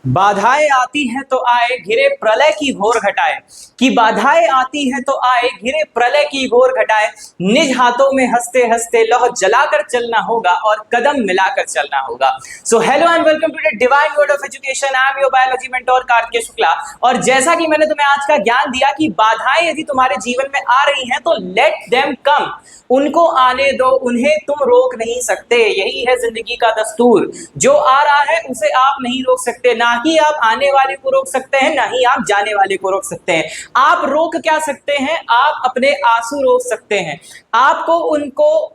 बाधाएं आती हैं तो आए घिरे प्रलय की घोर घटाए। कि बाधाएं आती हैं तो आए घिरे प्रलय की घोर घटाए। निज हाथों में हंसते हंसते लौह जलाकर चलना होगा और कदम मिलाकर चलना होगा। So hello and welcome to the divine word of education. I am your biology mentor Kartikeya Shukla. और जैसा कि मैंने तुम्हें आज का ज्ञान दिया कि बाधाएं यदि तुम्हारे जीवन में आ रही हैं तो लेट देम कम, उनको आने दो, उन्हें तुम रोक नहीं सकते। यही है जिंदगी का दस्तूर। जो आ रहा है उसे आप नहीं रोक सकते, ना ही आप आने वाले को रोक सकते हैं, ना ही आप जाने वाले को रोक सकते हैं। आप रोक क्या सकते हैं? आप अपने आंसू रोक सकते हैं। आपको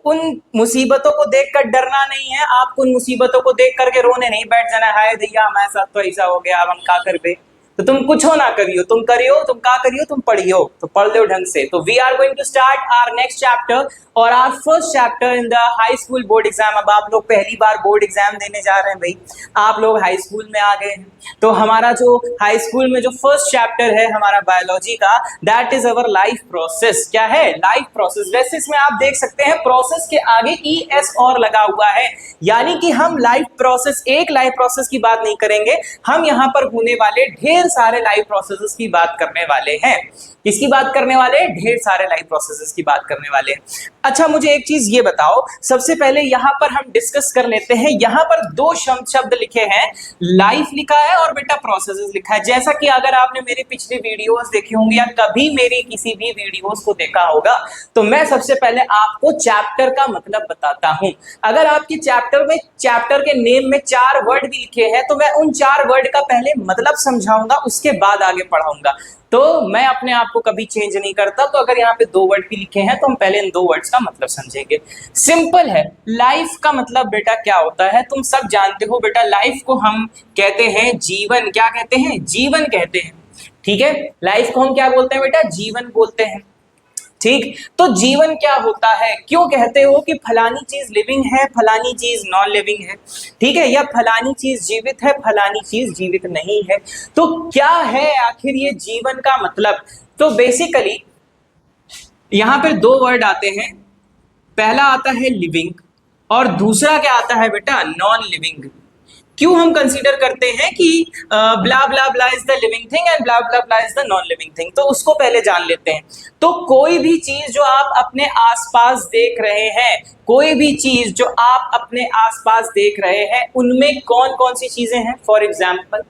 उन मुसीबतों को देखकर डरना नहीं है, आपको उन मुसीबतों को देख करके रोने नहीं बैठ जाना है, हाय भैया हमारे साथ तो ऐसा हो गया, अब हम क्या कर पे। तो तुम कुछ हो ना करियो, तुम करियो, तुम क्या करियो, तुम पढ़ियो, तो पढ़ लो ढंग से। तो we are going to start our next chapter और our first chapter in the high school board exam. अब आप लोग पहली बार बोर्ड एग्जाम देने जा रहे हैं भाई, आप लोग हाई स्कूल में आ गए हैं। तो हमारा जो हाई स्कूल में जो फर्स्ट चैप्टर है हमारा बायोलॉजी का, that is our life process. क्या है? Life process. वैसे इसमें आप देख सकते हैं प्रोसेस के आगे ES और लगा हुआ है, यानी कि हम लाइफ प्रोसेस, एक लाइफ प्रोसेस की बात नहीं करेंगे, हम यहाँ पर होने वाले ढेर सारे लाइफ प्रोसेसेस की बात करने वाले हैं। किसकी बात करने वाले? ढेर सारे लाइफ प्रोसेसेस की बात करने वाले हैं। अच्छा, मुझे एक चीज ये बताओ, सबसे पहले यहाँ पर हम डिस्कस कर लेते हैं। यहाँ पर दो शब्द लिखे हैं, लाइफ लिखा है और बेटा प्रोसेसेस लिखा है। जैसा कि अगर आपने मेरी पिछली वीडियोस देखी होंगी या कभी मेरी किसी भी वीडियोस को देखा होगा, तो मैं सबसे पहले आपको चैप्टर का मतलब बताता हूं। अगर आपके चैप्टर के नेम में 4 वर्ड भी लिखे हैं तो मैं उन 4 वर्ड का पहले मतलब समझाऊंगा, उसके बाद आगे पढ़ाऊंगा। तो मैं अपने आप को कभी चेंज नहीं करता। तो अगर यहाँ पे 2 वर्ड भी लिखे हैं तो हम पहले इन 2 वर्ड्स का मतलब समझेंगे। सिंपल है, लाइफ का मतलब बेटा क्या होता है तुम सब जानते हो। बेटा लाइफ को हम कहते हैं जीवन। क्या कहते हैं? जीवन कहते हैं। ठीक है, लाइफ को हम क्या बोलते हैं बेटा? जीवन बोलते हैं। ठीक, तो जीवन क्या होता है? क्यों कहते हो कि फलानी चीज लिविंग है, फलानी चीज नॉन लिविंग है? ठीक है, या फलानी चीज जीवित है, फलानी चीज जीवित नहीं है? तो क्या है आखिर ये जीवन का मतलब? तो बेसिकली यहां पर 2 वर्ड आते हैं। पहला आता है लिविंग और दूसरा क्या आता है बेटा? Non living. क्यों हम कंसीडर करते हैं कि blah blah blah is the living thing and blah blah blah is the non living thing, तो उसको पहले जान लेते हैं। तो कोई भी चीज जो आप अपने आसपास देख रहे हैं, कोई भी चीज जो आप अपने आसपास देख रहे हैं, उनमें कौन कौन सी चीजें हैं? फॉर एग्जाम्पल,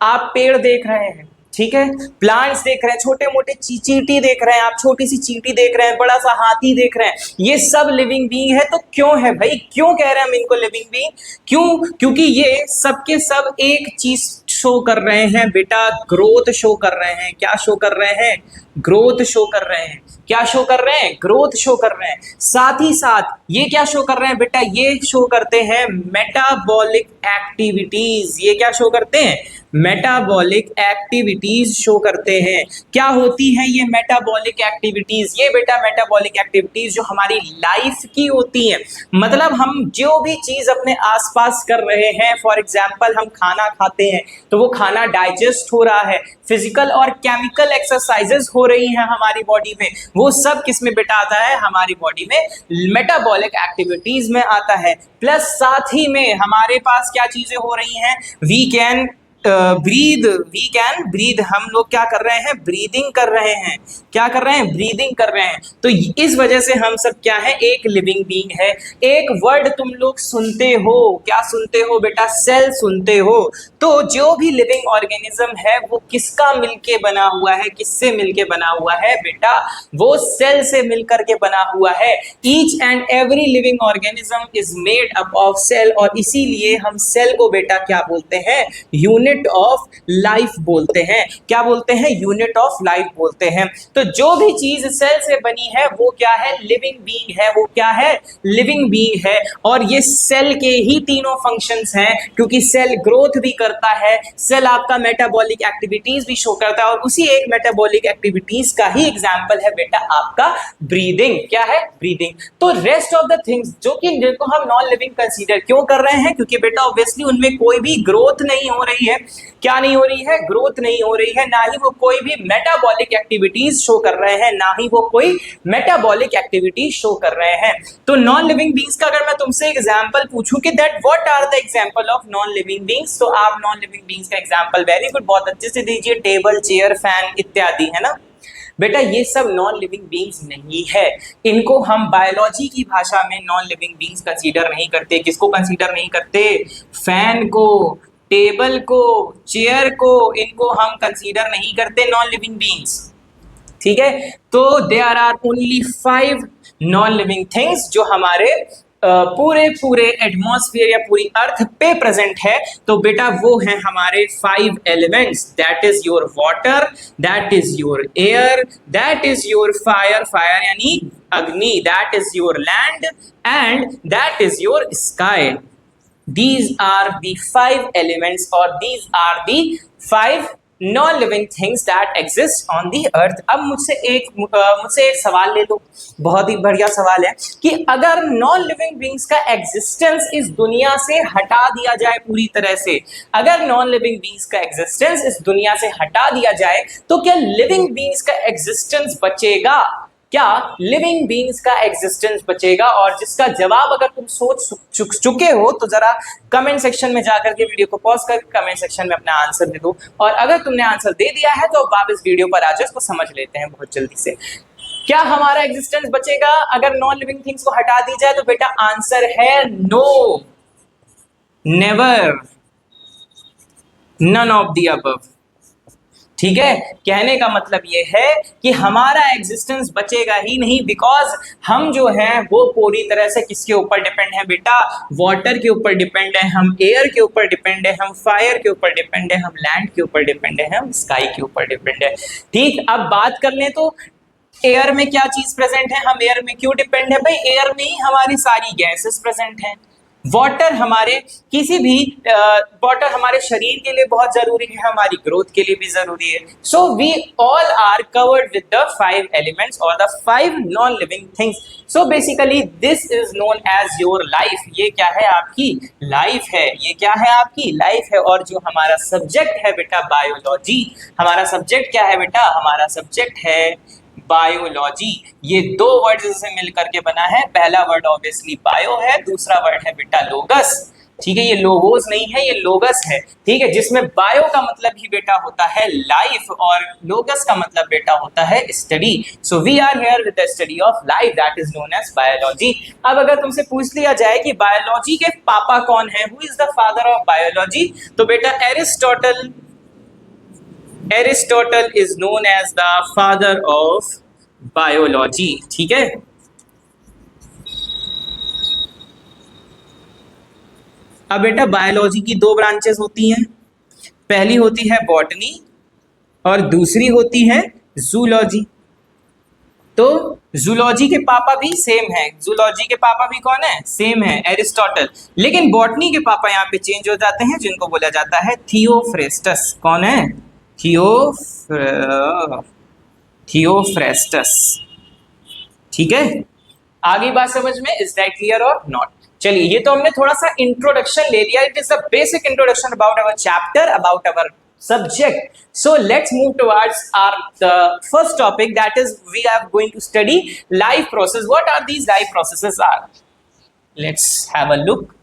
आप पेड़ देख रहे हैं, ठीक है, प्लांट्स देख रहे हैं, छोटे मोटे चींटी देख रहे हैं, आप छोटी सी चींटी देख रहे हैं, बड़ा सा हाथी देख रहे हैं, ये सब लिविंग बीइंग है। तो क्यों है भाई, क्यों कह रहे हैं हम इनको लिविंग बीइंग? क्यों? क्योंकि ये सब के सब एक चीज शो कर रहे हैं बेटा, ग्रोथ शो कर रहे हैं। क्या शो कर रहे हैं? ग्रोथ शो कर रहे हैं। क्या शो कर रहे हैं? ग्रोथ शो कर रहे हैं। साथ ही साथ ये क्या शो कर रहे हैं बेटा? ये शो करते हैं मेटाबॉलिक एक्टिविटीज। ये क्या शो करते हैं? मेटाबॉलिक एक्टिविटीज शो करते हैं। क्या होती है ये मेटाबॉलिक एक्टिविटीज? ये बेटा मेटाबॉलिक एक्टिविटीज जो हमारी लाइफ की होती हैं, मतलब हम जो भी चीज अपने आसपास कर रहे हैं, फॉर एग्जाम्पल हम खाना खाते हैं तो वो खाना डाइजेस्ट हो रहा है, फिजिकल और केमिकल एक्सरसाइजेस हो रही हैं हमारी बॉडी में, वो सब किस में बेटा आता है? हमारी बॉडी में मेटाबॉलिक एक्टिविटीज में आता है। प्लस साथ ही में हमारे पास क्या चीजें हो रही हैं? We can breathe. हम लोग क्या कर रहे हैं? ब्रीदिंग कर रहे हैं। क्या कर रहे हैं? ब्रीदिंग कर रहे हैं। तो इस वजह से हम सब क्या है? एक लिविंग बीइंग है। एक वर्ड तुम लोग सुनते हो, क्या सुनते हो बेटा? सेल सुनते हो। तो जो भी लिविंग ऑर्गेनिज्म है वो किसका मिलके बना हुआ है? किससे मिलके बना हुआ है बेटा? वो सेल से मिलकर के बना हुआ है। Each and every living organism is made up of cell, और इसीलिए हम सेल को बेटा क्या बोलते हैं? यूनिट ऑफ लाइफ बोलते हैं। क्या बोलते हैं? यूनिट ऑफ लाइफ बोलते हैं। तो जो भी चीज सेल से बनी है वो क्या है? लिविंग बीइंग है। वो क्या है? लिविंग बीइंग है। और ये सेल के ही तीनों फंक्शंस हैं, क्योंकि सेल ग्रोथ भी करता है, सेल आपका मेटाबॉलिक एक्टिविटीज भी शो करता है, और उसी एक मेटाबॉलिक एक्टिविटीज का ही एग्जांपल है बेटा आपका ब्रीदिंग। क्या है? ब्रीदिंग। तो रेस्ट ऑफ द थिंग्स जो कि जिनको हम नॉन लिविंग कंसीडर क्यों कर रहे हैं? क्योंकि बेटा ऑब्वियसली उनमें कोई भी ग्रोथ नहीं हो रही है, क्या नहीं हो रही है, ग्रोथ नहीं हो रही है, ना ही वो कोई भी मेटाबॉलिक एक्टिविटीज शो कर रहे हैं, ना ही वो कोई मेटाबॉलिक एक्टिविटीज शो कर रहे हैं। तो नॉन लिविंग बींग्स का अगर मैं तुमसे एग्जांपल पूछूं कि that what are the example of non living beings, तो आप नॉन लिविंग बींग्स का एग्जांपल वेरी गुड, बहुत अच्छे से दीजिए, टेबल, चेयर, फैन इत्यादि, है ना। बेटा ये सब नॉन लिविंग बींग्स नहीं है, इनको हम बायोलॉजी की भाषा में नॉन लिविंग बींग्स कंसीडर नहीं करते। किसको कंसीडर नहीं करते? फैन को, टेबल को, चेयर को, इनको हम कंसीडर नहीं करते नॉन लिविंग बींग्स, ठीक है। तो there are only 5 non living things जो हमारे पूरे एटमॉस्फेयर या पूरी अर्थ पे प्रेजेंट है। तो बेटा वो हैं हमारे 5 elements, that is your water, that is your air, that is your fire, fire यानी अग्नि, that is your land and that is your sky. These are the 5 elements or these are the 5 non-living things that exist on the earth। अब मुझसे एक सवाल ले लो, बहुत ही बढ़िया सवाल है कि अगर नॉन लिविंग बींग्स का एग्जिस्टेंस इस दुनिया से हटा दिया जाए पूरी तरह से, अगर नॉन लिविंग बींग्स का एग्जिस्टेंस इस दुनिया से हटा दिया जाए तो क्या लिविंग बींग्स का एग्जिस्टेंस बचेगा? क्या लिविंग बींग्स का एग्जिस्टेंस बचेगा? और जिसका जवाब अगर तुम सोच चुके हो तो जरा कमेंट सेक्शन में जाकर के वीडियो को पॉज करके कमेंट सेक्शन में अपना आंसर दे दो। और अगर तुमने आंसर दे दिया है तो अब वापस वीडियो पर आ जाओ, इसको समझ लेते हैं बहुत जल्दी से। क्या हमारा एग्जिस्टेंस बचेगा अगर नॉन लिविंग थिंग्स को हटा दी जाए? तो बेटा आंसर है no, never, none of the above, ठीक है। कहने का मतलब ये है कि हमारा एग्जिस्टेंस बचेगा ही नहीं, बिकॉज हम जो हैं वो पूरी तरह से किसके ऊपर डिपेंड है बेटा? वाटर के ऊपर डिपेंड है, हम एयर के ऊपर डिपेंड है, हम फायर के ऊपर डिपेंड है, हम लैंड के ऊपर डिपेंड है, हम स्काई के ऊपर डिपेंड है, ठीक। अब बात कर लें तो एयर में क्या चीज प्रेजेंट है, हम एयर में क्यों डिपेंड है? भाई एयर में ही हमारी सारी गैसेस प्रेजेंट हैं। वाटर हमारे वाटर हमारे शरीर के लिए बहुत जरूरी है, हमारी ग्रोथ के लिए भी जरूरी है। So we all are covered with the 5 elements और the 5 non living things. So basically this is known as your life. ये क्या है? आपकी लाइफ है। ये क्या है? आपकी लाइफ है। और जो हमारा सब्जेक्ट है बेटा बायोलॉजी, हमारा सब्जेक्ट क्या है बेटा? हमारा सब्जेक्ट है बायोलॉजी। ये 2 वर्ड से मिलकर के बना है। पहला वर्ड ऑब्वियसली बायो है, दूसरा वर्ड है बेटा लोगस, ठीक है। ये लोगोस नहीं है, ये लोगस है, ठीक है, जिसमें बायो का मतलब ही बेटा होता है लाइफ और लोगस का मतलब बेटा होता है study. So we are here with the study of life, that is known as biology. अब अगर तुमसे पूछ लिया जाए कि बायोलॉजी के पापा कौन है, who is the father of biology, तो बेटा Aristotle is known as the father of biology, ठीक है। अब बेटा बायोलॉजी की 2 ब्रांचेस होती हैं, पहली होती है बॉटनी और दूसरी होती है जूलॉजी। तो जूलॉजी के पापा भी सेम है, जूलॉजी के पापा भी कौन है? सेम है, एरिस्टोटल। लेकिन बॉटनी के पापा यहाँ पे चेंज हो जाते हैं, जिनको बोला जाता है थियोफ्रेस्टस। कौन है? थियोफ्रेस्टस, ठीक है। आगे बात समझ में? इज दैट क्लियर और नॉट? चलिए ये तो हमने थोड़ा सा इंट्रोडक्शन ले लिया, it is the basic introduction about our chapter, about our subject. So let's move towards the first topic, that is we are going to study life process. What are these life processes are? Let's have a look.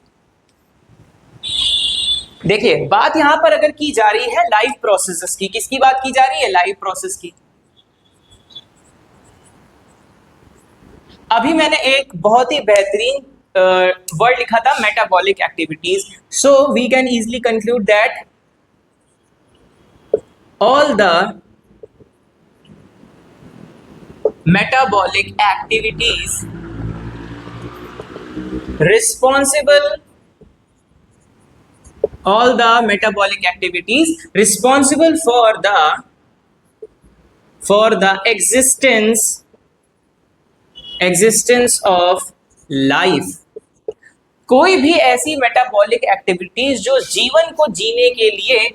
देखिए बात यहां पर अगर की जा रही है life processes की, किसकी बात की जा रही है? लाइफ प्रोसेस की। अभी मैंने एक बहुत ही बेहतरीन वर्ड लिखा था, metabolic activities. So we can easily conclude that all the metabolic activities responsible for the existence of life। कोई भी ऐसी मेटाबॉलिक एक्टिविटीज जो जीवन को जीने के लिए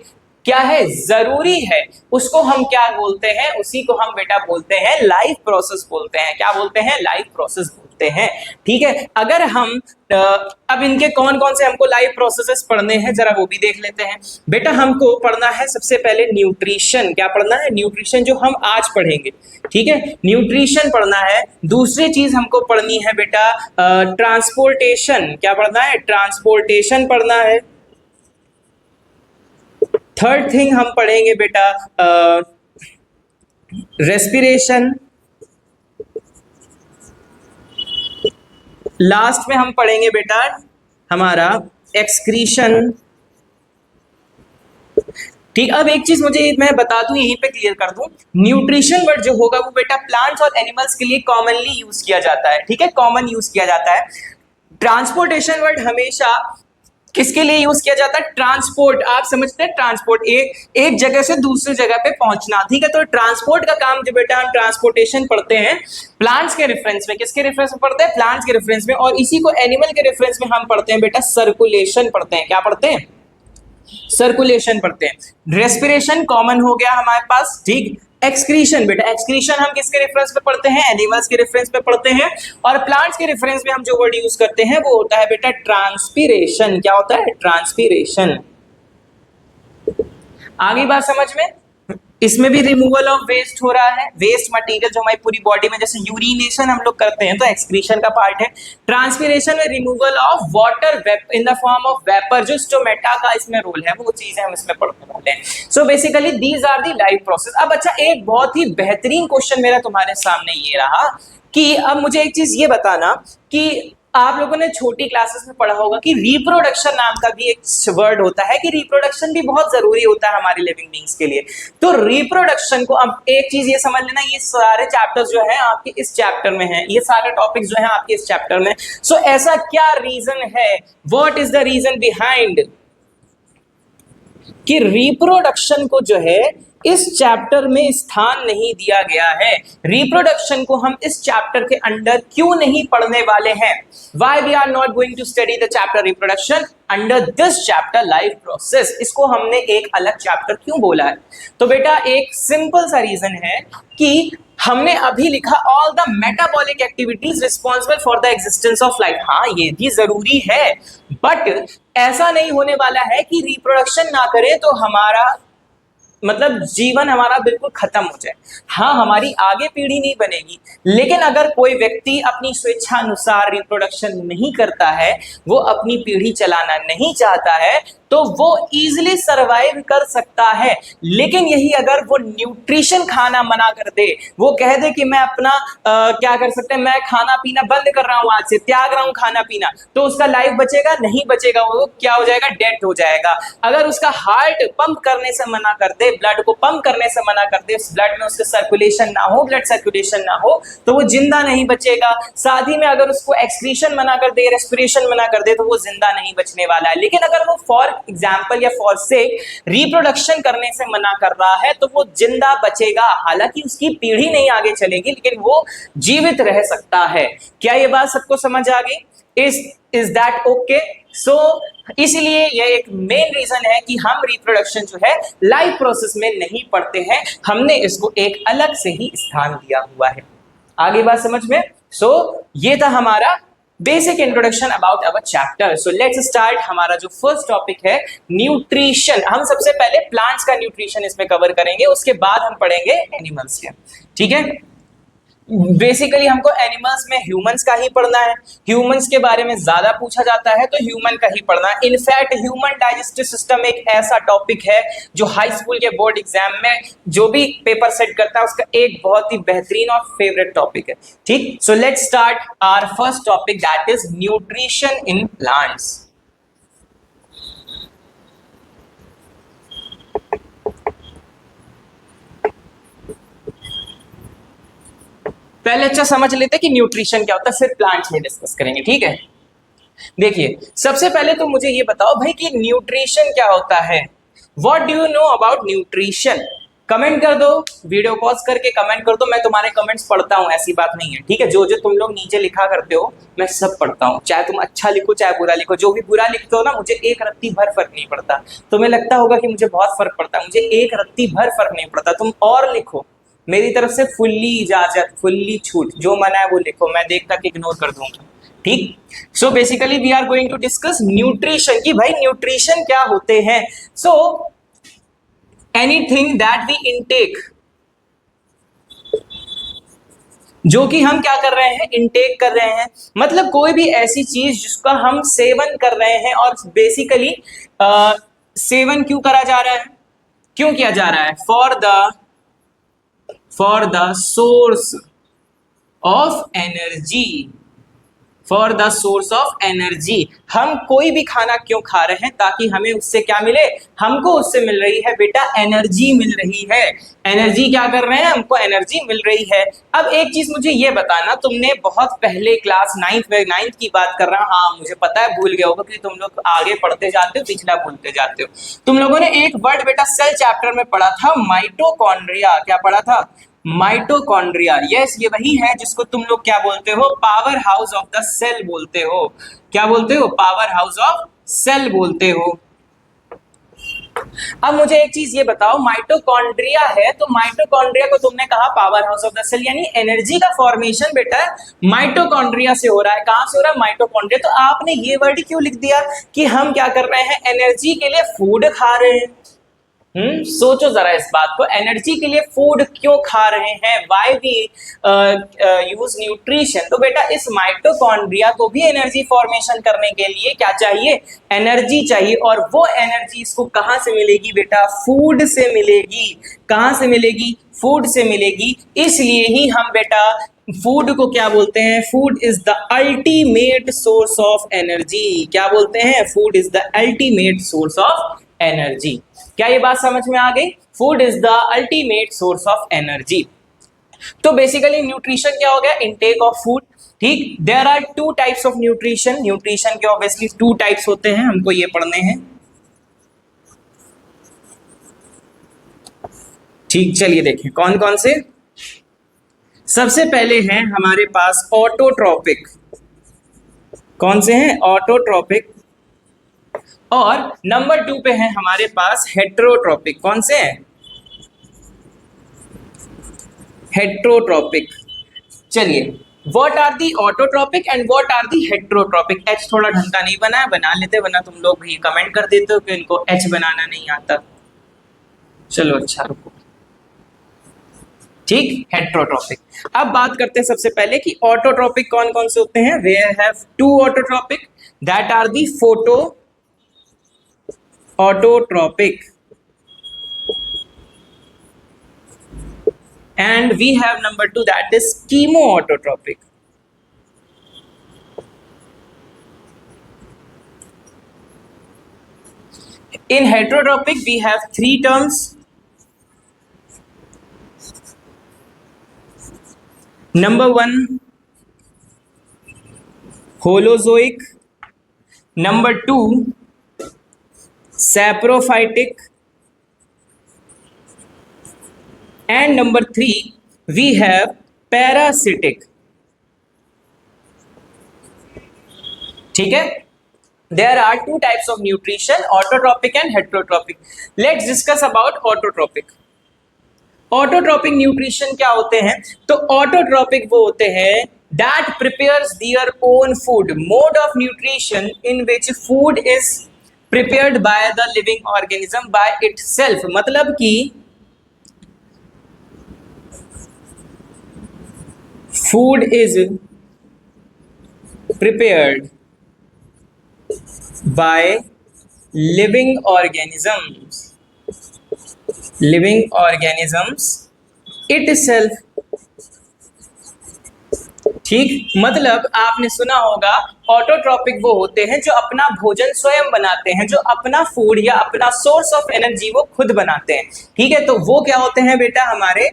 क्या है? जरूरी है, उसको हम क्या बोलते हैं? उसी को हम बेटा बोलते हैं लाइफ प्रोसेस बोलते हैं। क्या बोलते हैं? लाइफ प्रोसेस बोलते होते हैं। ठीक है, अगर हम अब इनके कौन कौन से हमको लाइव प्रोसेसेस पढ़ने हैं जरा वो भी देख लेते हैं। बेटा हमको पढ़ना है सबसे पहले न्यूट्रिशन। क्या पढ़ना है? न्यूट्रिशन, जो हम आज पढ़ेंगे। ठीक है, न्यूट्रिशन पढ़ना है। दूसरी चीज हमको पढ़नी है बेटा ट्रांसपोर्टेशन। क्या पढ़ना है? ट्रांसपोर्टेशन पढ़ना है। थर्ड थिंग हम पढ़ेंगे बेटा रेस्पिरेशन। लास्ट में हम पढ़ेंगे बेटा हमारा एक्सक्रीशन। ठीक, अब एक चीज मुझे मैं बता दूं, यहीं पे क्लियर कर दूं, न्यूट्रिशन वर्ड जो होगा वो बेटा प्लांट्स और एनिमल्स के लिए कॉमनली यूज किया जाता है। ठीक है, कॉमन यूज किया जाता है। ट्रांसपोर्टेशन वर्ड हमेशा किसके लिए यूज किया जाता है? ट्रांसपोर्ट। आप समझते हैं, ट्रांसपोर्ट एक जगह से दूसरी जगह पे पहुंचना। ठीक है, तो ट्रांसपोर्ट का काम जो बेटा हम ट्रांसपोर्टेशन पढ़ते हैं प्लांट्स के रेफरेंस में। किसके रेफरेंस में पढ़ते हैं? प्लांट्स के रेफरेंस में। और इसी को एनिमल के रेफरेंस में हम पढ़ते हैं बेटा सर्कुलेशन पढ़ते हैं। क्या पढ़ते हैं? सर्कुलेशन पढ़ते हैं। रेस्पिरेशन कॉमन हो गया हमारे पास। ठीक, एक्सक्रीशन बेटा, एक्सक्रीशन हम किसके रेफरेंस पे पढ़ते हैं? एनिमल्स के रेफरेंस पे पढ़ते हैं। और प्लांट्स के रेफरेंस में हम जो वर्ड यूज करते हैं वो होता है बेटा ट्रांसपीरेशन। क्या होता है? ट्रांसपीरेशन। आगे बात समझ में? इसमें भी रिमूवल ऑफ वेस्ट हो रहा है। वेस्ट मटेरियल जो हमारी पूरी बॉडी में, जैसे यूरिनेशन हम लोग करते हैं तो एक्सक्रीशन का पार्ट है। ट्रांसपीरेशन में removal of water in the form of vapour, जो स्टोमेटा का इसमें रोल है, वो चीजें हम इसमें पढ़ने वाले हैं। So basically these are the life process. अब अच्छा, एक बहुत ही बेहतरीन क्वेश्चन मेरा तुम्हारे सामने ये रहा कि अब मुझे एक चीज ये बताना कि आप लोगों ने छोटी क्लासेस में पढ़ा होगा कि रिप्रोडक्शन नाम का भी एक वर्ड होता है, कि रिप्रोडक्शन भी बहुत जरूरी होता है हमारे लिविंग बीइंग्स के लिए। तो रिप्रोडक्शन को, अब एक चीज ये समझ लेना, ये सारे चैप्टर्स जो है आपके इस चैप्टर में है, ये सारे टॉपिक्स जो है आपके इस चैप्टर में। सो ऐसा क्या रीजन है, what is the reason behind कि रिप्रोडक्शन को जो है इस चैप्टर में स्थान नहीं दिया गया है? रिप्रोडक्शन को हम इस चैप्टर के अंडर क्यों नहीं पढ़ने वाले हैं? Why we are not going to study the chapter reproduction under this chapter life process? इसको हमने एक अलग चैप्टर क्यों बोला है? तो बेटा एक सिंपल सा रीजन है कि हमने अभी लिखा all the metabolic activities responsible for the existence of life. हाँ, ये भी जरूरी है, बट ऐसा नहीं होने वाला है कि रिप्रोडक्शन ना करें तो हमारा मतलब जीवन हमारा बिल्कुल खत्म हो जाए। हाँ, हमारी आगे पीढ़ी नहीं बनेगी, लेकिन अगर कोई व्यक्ति अपनी स्वेच्छा अनुसार रिप्रोडक्शन नहीं करता है, वो अपनी पीढ़ी चलाना नहीं चाहता है, तो वो इजीली सरवाइव कर सकता है। लेकिन यही अगर वो न्यूट्रिशन खाना मना कर दे, वो कह दे कि मैं अपना क्या कर सकते हैं, मैं खाना पीना बंद कर रहा हूं, आज से त्याग रहा हूं खाना पीना, तो उसका लाइफ बचेगा? नहीं बचेगा। वो क्या हो जाएगा? डेथ हो जाएगा। अगर उसका हार्ट पंप करने से मना कर दे, ब्लड को पंप करने से मना कर दे, ब्लड में उसके सर्कुलेशन ना हो, ब्लड सर्कुलेशन ना हो, तो वो जिंदा नहीं बचेगा। साथ ही में अगर उसको एक्सक्रीशन मना कर दे, रेस्पिरेशन मना कर दे, तो वो जिंदा नहीं बचने वाला है। लेकिन अगर वो फॉर एग्जाम्पल या फॉर सेक रिप्रोडक्शन करने से मना कर रहा है, तो वो जिंदा बचेगा। हालांकि उसकी पीढ़ी नहीं आगे चलेगी, लेकिन वो जीवित रह सकता है। क्या ये बात सबको समझ आ गई? Is that okay? सो इसलिए यह एक मेन रीजन है कि हम रिप्रोडक्शन जो है लाइफ प्रोसेस में नहीं पढ़ते हैं, हमने इसको एक अलग से ही स्थान दिया हुआ है। आगे बात समझ में? सो ये था हमारा basic introduction about our chapter. So let's start. हमारा जो फर्स्ट टॉपिक है न्यूट्रिशन। हम सबसे पहले प्लांट्स का न्यूट्रिशन इसमें कवर करेंगे, उसके बाद हम पढ़ेंगे एनिमल्स के। ठीक है, बेसिकली हमको एनिमल्स में ह्यूमंस का ही पढ़ना है। ह्यूमंस के बारे में ज्यादा पूछा जाता है तो ह्यूमन का ही पढ़ना है। इनफैक्ट ह्यूमन डाइजेस्टिव सिस्टम एक ऐसा टॉपिक है जो हाई स्कूल के बोर्ड एग्जाम में जो भी पेपर सेट करता है उसका एक बहुत ही बेहतरीन और फेवरेट टॉपिक है। ठीक, so let's start our first topic, that is nutrition in plants. पहले अच्छा समझ लेते हैं कि न्यूट्रिशन क्या होता है, फिर प्लांट्स में डिस्कस करेंगे। ठीक है, देखिए सबसे पहले तो मुझे ये बताओ भाई कि न्यूट्रिशन क्या होता है। What do you know about nutrition? Comment कर दो, वीडियो पॉज करके कमेंट कर दो। मैं तुम्हारे कमेंट्स पढ़ता हूँ, ऐसी बात नहीं है। ठीक है, जो जो तुम लोग नीचे लिखा करते हो मैं सब पढ़ता हूँ, चाहे तुम अच्छा लिखो चाहे बुरा लिखो। जो भी बुरा लिखते हो ना, मुझे एक रत्ती भर फर्क नहीं पड़ता। तुम्हें लगता होगा कि मुझे बहुत फर्क पड़ता है, मुझे एक रत्ती भर फर्क नहीं पड़ता। तुम और लिखो, मेरी तरफ से फुल्ली इजाजत, फुल्ली छूट, जो मना है वो लिखो, मैं देख तक इग्नोर कर दूंगा। ठीक, so basically we are going to discuss nutrition की भाई न्यूट्रिशन क्या होते हैं। So anything that we intake, जो कि हम क्या कर रहे हैं, इनटेक कर रहे हैं, मतलब कोई भी ऐसी चीज जिसका हम सेवन कर रहे हैं। और बेसिकली सेवन क्यों करा जा रहा है, क्यों किया जा रहा है, for the source of energy, for the source of energy. हम कोई भी खाना क्यों खा रहे हैं, ताकि हमें उससे क्या मिले, हमको उससे मिल रही है बेटा एनर्जी मिल रही है। एनर्जी क्या कर रहे हैं, हमको एनर्जी मिल रही है। अब एक चीज मुझे ये बताना, तुमने बहुत पहले क्लास नाइन्थ की बात कर रहा हूं, हाँ मुझे पता है भूल गया होगा कि तुम लोग आगे पढ़ते जाते हो, पिछला भूलते जाते हो। तुम लोगों ने एक वर्ड बेटा सेल चैप्टर में पढ़ा था, माइटोकॉन्ड्रिया। क्या पढ़ा था, माइटोकॉन्ड्रिया। यस, ये वही है जिसको तुम लोग क्या बोलते हो, powerhouse of the cell बोलते हो। क्या बोलते हो, पावर हाउस ऑफ सेल बोलते हो। अब मुझे एक चीज ये बताओ, माइटोकॉन्ड्रिया है तो माइटोकॉन्ड्रिया को तुमने कहा powerhouse of the cell, यानी एनर्जी का फॉर्मेशन बेटा माइटोकॉन्ड्रिया से हो रहा है। कहां से हो रहा है, माइटोकॉन्ड्रिया। तो आपने ये वर्ड क्यों लिख दिया कि हम क्या कर रहे हैं, एनर्जी के लिए फूड खा रहे हैं। सोचो जरा इस बात को, एनर्जी के लिए फूड क्यों खा रहे हैं, व्हाई वी यूज न्यूट्रिशन। तो बेटा इस माइटोकॉन्ड्रिया को भी एनर्जी फॉर्मेशन करने के लिए क्या चाहिए, एनर्जी चाहिए। और वो एनर्जी इसको कहां से मिलेगी बेटा, फूड से मिलेगी। कहां से मिलेगी, फूड से मिलेगी। इसलिए ही हम बेटा फूड को क्या बोलते हैं, food is the ultimate source of energy. क्या बोलते हैं, food is the ultimate source of energy. क्या ये बात समझ में आ गई, food is the ultimate source of energy. तो बेसिकली न्यूट्रिशन क्या हो गया, इनटेक ऑफ फूड। ठीक, there are two types of nutrition. Nutrition के ऑब्वियसली टू टाइप्स होते हैं, हमको ये पढ़ने हैं। ठीक, चलिए देखें कौन कौन से। सबसे पहले हैं हमारे पास ऑटोट्रॉपिक। कौन से हैं, ऑटोट्रॉपिक। और नंबर 2 पे है हमारे पास हेट्रोट्रॉपिक। कौन से हैं, हेट्रोट्रॉपिक। चलिए, what are the autotrophic and what are the heterotrophic. H थोड़ा ढंग का नहीं बना है, बना लेते, वरना तुम लोग भी कमेंट कर देते हो कि इनको एच बनाना नहीं आता। चलो अच्छा, रुको। ठीक, हेट्रोट्रॉपिक। अब बात करते हैं सबसे पहले कि ऑटोट्रॉपिक कौन कौन से होते हैं। We have two autotrophic, that are the photo autotropic and we have number 2, that is chemoautotropic. In heterotropic we have 3 terms. Number 1, holozoic. Number 2, saprophytic, and number 3 we have parasitic. ठीक है, there are 2 types of nutrition, autotropic and heterotropic. Let's discuss about autotropic. Autotrophic nutrition क्या होते हैं, तो autotrophic वो होते हैं that prepares their own food, mode of nutrition in which food is prepared by the living organism by itself। मतलब कि food is prepared by living organisms itself। ठीक, मतलब आपने सुना होगा ऑटोट्रॉपिक वो होते हैं जो अपना भोजन स्वयं बनाते हैं, जो अपना फूड या अपना सोर्स ऑफ एनर्जी वो खुद बनाते हैं। ठीक है, तो वो क्या होते हैं बेटा, हमारे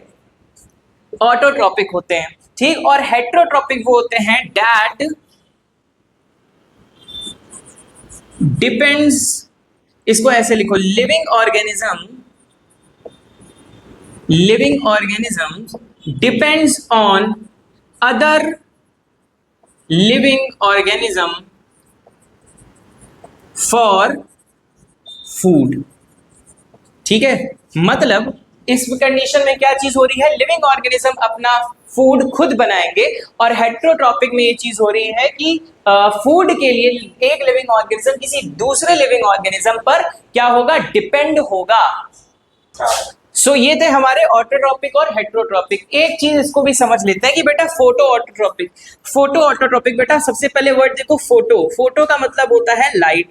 ऑटोट्रॉपिक होते हैं। ठीक, और हेट्रोट्रॉपिक वो होते हैं दैट डिपेंड्स, इसको ऐसे लिखो, living organism depends on other living organism for food. ठीक है, मतलब इस कंडीशन में क्या चीज हो रही है, लिविंग ऑर्गेनिज्म अपना फूड खुद बनाएंगे, और हेट्रोट्रॉपिक में ये चीज हो रही है कि फूड के लिए एक लिविंग ऑर्गेनिज्म किसी दूसरे लिविंग ऑर्गेनिज्म पर क्या होगा, डिपेंड होगा। सो ये थे हमारे ऑटोट्रॉपिक और हेट्रोट्रॉपिक। एक चीज इसको भी समझ लेते हैं कि बेटा फोटो ऑटोट्रॉपिक, फोटो ऑटोट्रॉपिक, बेटा सबसे पहले वर्ड देखो फोटो, फोटो का मतलब होता है लाइट,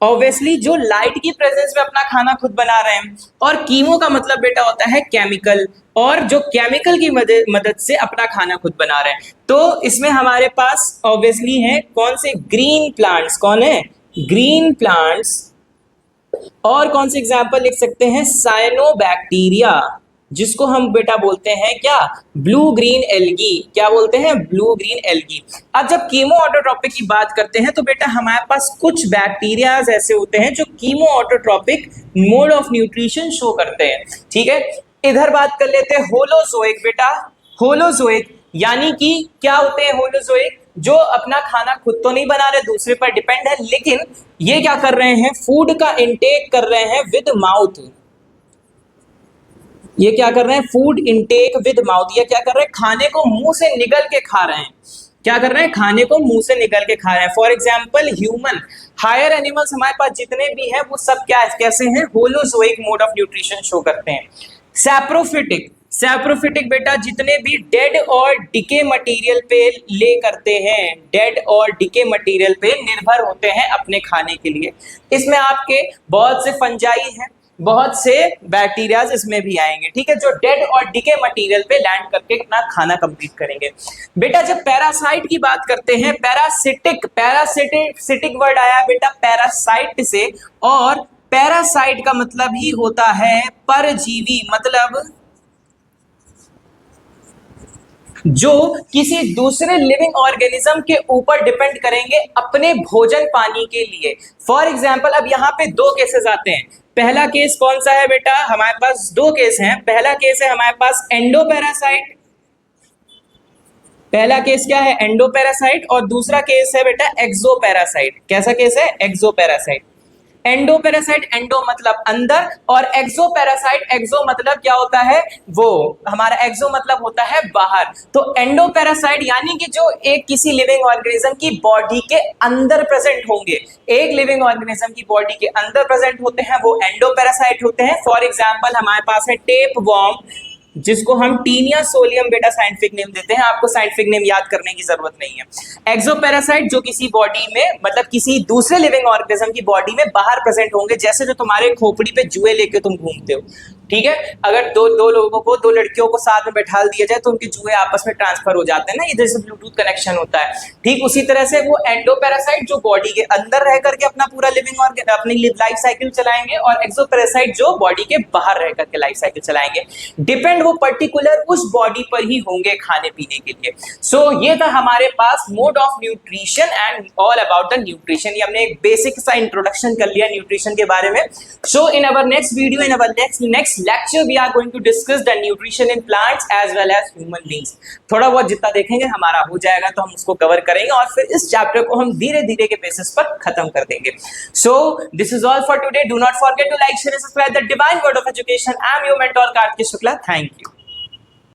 ऑब्वियसली जो लाइट की प्रेजेंस में अपना खाना खुद बना रहे हैं, और कीमो का मतलब बेटा होता है केमिकल, और जो केमिकल की मदद से अपना खाना खुद बना रहे हैं। तो इसमें हमारे पास ऑब्वियसली है कौन से, ग्रीन प्लांट्स, कौन है, ग्रीन प्लांट्स, और कौन से एग्जाम्पल लिख सकते हैं, साइनोबैक्टीरिया, जिसको हम बेटा बोलते हैं क्या, ब्लू ग्रीन एल्गी, क्या बोलते हैं, ब्लू ग्रीन एल्गी। अब जब कीमो ऑटोट्रॉपिक की बात करते हैं तो बेटा हमारे पास कुछ बैक्टीरियाज ऐसे होते हैं जो chemo autotrophic mode of nutrition show करते हैं, ठीक है। इधर बात कर लेते हैं होलोजोइक, बेटा होलोजोइक यानी कि क्या होते हैं होलोजोइक, जो अपना खाना खुद तो नहीं बना रहे, दूसरे पर डिपेंड है, लेकिन ये क्या कर रहे हैं, फूड का इंटेक कर रहे हैं विद माउथ, ये क्या कर रहे हैं, फूड इंटेक विद माउथ, ये क्या कर रहे हैं, खाने को मुंह से निगल के खा रहे हैं, क्या कर रहे हैं, खाने को मुंह से निगल के खा रहे हैं। For example human, higher animals हमारे पास जितने भी हैं वो सब क्या कैसे हैं, holozoic mode of nutrition show करते हैं। सैप्रोफिटिक, सैप्रोफिटिक बेटा जितने भी डेड और डिके मटेरियल पे ले करते हैं, डेड और डिके मटेरियल पे निर्भर होते हैं अपने खाने के लिए। इसमें आपके बहुत से फंजाई हैं, बहुत से बैक्टीरियाज इसमें भी आएंगे, ठीक है, जो डेड और डिके मटेरियल पे लैंड करके अपना खाना कंप्लीट करेंगे। बेटा जब पैरासाइट की बात करते हैं, पैरासिटिक, पैरासिटिक वर्ड आया बेटा पैरासाइट से, और पैरासाइट का मतलब ही होता है परजीवी, मतलब जो किसी दूसरे लिविंग ऑर्गेनिज्म के ऊपर डिपेंड करेंगे अपने भोजन पानी के लिए। फॉर एग्जाम्पल अब यहाँ पे दो केसेस आते हैं, पहला केस कौन सा है बेटा, हमारे पास दो केस हैं, पहला केस है हमारे पास एंडोपैरासाइट, पहला केस क्या है, एंडोपैरासाइट, और दूसरा केस है बेटा एक्सोपैरासाइट। कैसा केस है, एक्सोपैरासाइट। एंडोपैरासाइट, एंडो मतलब अंदर, और एक्सोपैरासाइट, एक्सो मतलब क्या होता है, वो हमारा एक्सो मतलब होता है बाहर। तो एंडोपैरासाइट यानी कि जो एक किसी लिविंग ऑर्गेनिज्म की बॉडी के अंदर प्रेजेंट होंगे, एक लिविंग ऑर्गेनिज्म की बॉडी के अंदर प्रेजेंट होते हैं, वो एंडोपैरासाइट होते हैं। फॉर एग्जाम्पल हमारे पास है टेप वॉर्म, जिसको हम टीनिया सोलियम बेटा साइंटिफिक नेम देते हैं, आपको साइंटिफिक नेम याद करने की जरूरत नहीं है। एक्सोपैरासाइट जो किसी बॉडी में मतलब किसी दूसरे लिविंग ऑर्गेनिज्म की बॉडी में बाहर प्रेजेंट होंगे, जैसे जो तुम्हारे खोपड़ी पे जुए लेके तुम घूमते हो, ठीक है, अगर दो लोगों को, दो लड़कियों को साथ में बैठा दिया जाए तो उनके जुए आपस में ट्रांसफर हो जाते हैं ना, इधर से ब्लूटूथ कनेक्शन होता है, ठीक उसी तरह से वो एंडोपैरासाइट जो बॉडी के अंदर रह करके अपना पूरा लिविंग ऑर्गेन अपनी लाइफ साइकिल चलाएंगे, और एक्सोपैरासाइट जो बॉडी के बाहर रह करके लाइफ साइकिल चलाएंगे। डिपेंड वो पर्टिकुलर उस बॉडी पर ही होंगे खाने पीने के लिए। सो ये था हमारे पास mode of nutrition and all about the nutrition. ये हमने एक बेसिक सा इंट्रोडक्शन कर लिया न्यूट्रिशन के बारे में। So in our next video, in our next lecture we are going to discuss the nutrition in plants as well as human beings। थोड़ा बहुत जितना देखेंगे हमारा हो जाएगा तो हम उसको कवर करेंगे, और फिर इस चैप्टर को हम धीरे धीरे के बेसिस पर खत्म कर देंगे। So this is all for today. Do not forget to like, share and subscribe the Divine Word of Education. I am your mentor Karthik Shukla. Thank you.